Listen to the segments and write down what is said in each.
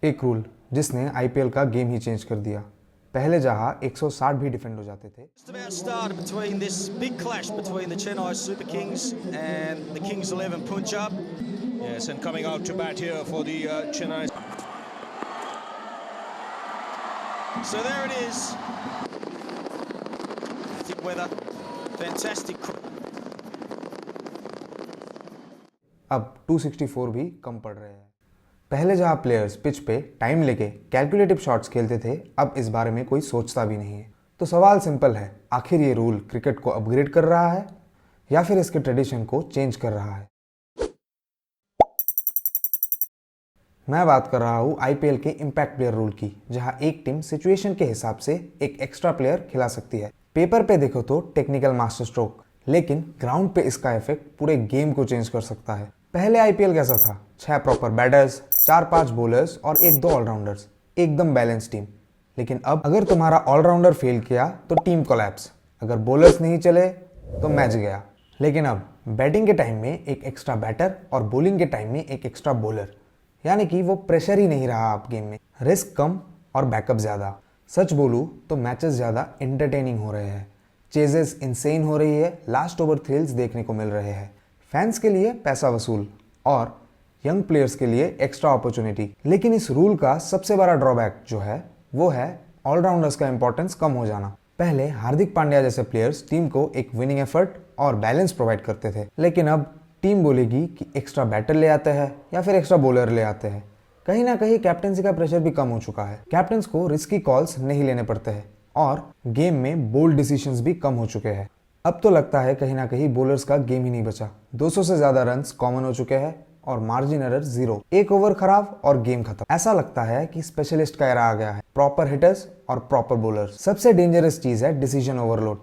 एक रूल जिसने आईपीएल का गेम ही चेंज कर दिया। पहले जहां 160 भी डिफेंड हो जाते थे, Just about started between this big clash between the Chennai Super Kings and the Kings 11 Punjab. Yes, and coming out to bat here for the Chennai. So there it is. Thick weather, fantastic. अब 264 भी कम पड़ रहे हैं। पहले जहां players pitch पे time लेके calculative shots खेलते थे, अब इस बारे में कोई सोचता भी नहीं है। तो सवाल सिंपल है, आखिर ये रूल क्रिकेट को अपग्रेड कर रहा है या फिर इसके ट्रेडिशन को चेंज कर रहा है? मैं बात कर रहा हूं आईपीएल के इंपैक्ट प्लेयर रूल की, जहां एक टीम सिचुएशन के हिसाब से एक एक्स्ट्रा प्लेयर खिला सकती है। पेपर पे देखो तो टेक्निकल मास्टर स्ट्रोक, लेकिन ग्राउंड पे इसका इफेक्ट पूरे गेम को चेंज कर सकता है। पहले आईपीएल कैसा था? 6 प्रॉपर बैटर्स, 4-5 बॉलर्स और 1-2 ऑलराउंडर्स, एकदम बैलेंस टीम। लेकिन अब अगर तुम्हारा ऑलराउंडर फेल किया तो टीम कोलैप्स, अगर बॉलर्स नहीं चले तो मैच गया। लेकिन अब बैटिंग के टाइम में एक एक्स्ट्रा बैटर और बॉलिंग के टाइम में एक एक्स्ट्रा बॉलर, यानी कि वो प्रेशर ही नहीं रहा आप गेम में। रिस्क कम और बैकअप ज़्यादा। सच बोलूँ तो मैचेस ज़्यादा एंटरटेनिंग हो रहे हैं, चेजेस इंसेन हो रही है, लास्ट ओवर थ्रिल्स देखने को मिल रहे हैं। फैंस के लिए पैसा वसूल और यंग प्लेयर्स के लिए एक्स्ट्रा अपॉर्चुनिटी। लेकिन इस रूल का सबसे बड़ा ड्रॉबैक जो है वो है ऑलराउंडर्स का इंपॉर्टेंस कम हो जाना। पहले हार्दिक पांड्या जैसे प्लेयर्स टीम को एक विनिंग एफर्ट और बैलेंस प्रोवाइड करते थे, लेकिन अब टीम बोलेगी कि एक्स्ट्रा बैटर ले आते हैं या फिर एक्स्ट्रा बॉलर ले आते हैं। कहीं ना कहीं कैप्टनसी का प्रेशर भी कम हो चुका है। कैप्टन्स को रिस्की कॉल्स नहीं लेने पड़ते हैं और गेम में बोल्ड डिसीजंस भी कम हो चुके हैं। अब तो लगता है कहीं ना कहीं बॉलर्स का गेम ही नहीं बचा। 200 से ज्यादा रन्स कॉमन हो चुके हैं और मार्जिन एरर 0। एक ओवर खराब और गेम खत्म। ऐसा लगता है कि स्पेशलिस्ट का एरा आ गया है, प्रॉपर हिटर्स और प्रॉपर बॉलर्स। सबसे डेंजरस चीज है डिसीजन ओवरलोड।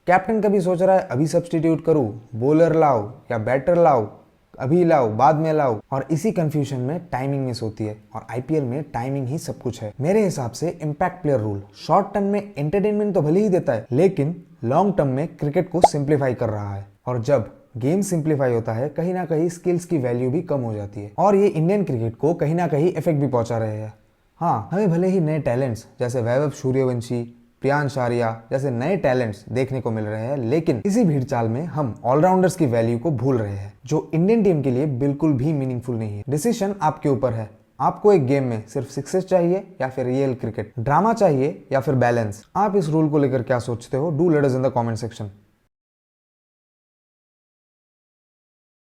कैप्टन कभी सोच रहा है अभी सब्स्टिट्यूट करूं, बॉलर लाओ या बैटर लाओ, अभी लाओ बाद में लाओ, और इसी कंफ्यूजन में टाइमिंग मिस होती है। और आईपीएल में टाइमिंग ही सब कुछ है। मेरे हिसाब से impact player rule short term में एंटरटेनमेंट तो भले ही देता है, लेकिन लॉन्ग टर्म में क्रिकेट को सिंप्लीफाई कर रहा है। और जब गेम सिंप्लीफाई होता है, कहीं ना कहीं स्किल्स की वैल्यू भी कम हो जाती है और ये इंडियन क्रिकेट को कहीं ना कहीं इफेक्ट भी पहुंचा रहे हैं। हाँ, हमें भले ही नए टैलेंट्स जैसे वैभव सूर्यवंशी, प्रियांश आर्या जैसे नए टैलेंट्स देखने को मिल रहे हैं, लेकिन इसी भीड़ चाल में हम ऑलराउंडर्स की वैल्यू को भूल रहे हैं, जो इंडियन टीम के लिए बिल्कुल भी मीनिंगफुल नहीं है। डिसीजन आपके ऊपर है। आपको एक गेम में सिर्फ सिक्सेस चाहिए या फिर रियल क्रिकेट, ड्रामा चाहिए या फिर बैलेंस? आप इस रूल को लेकर क्या सोचते हो? Do let us in the comment section.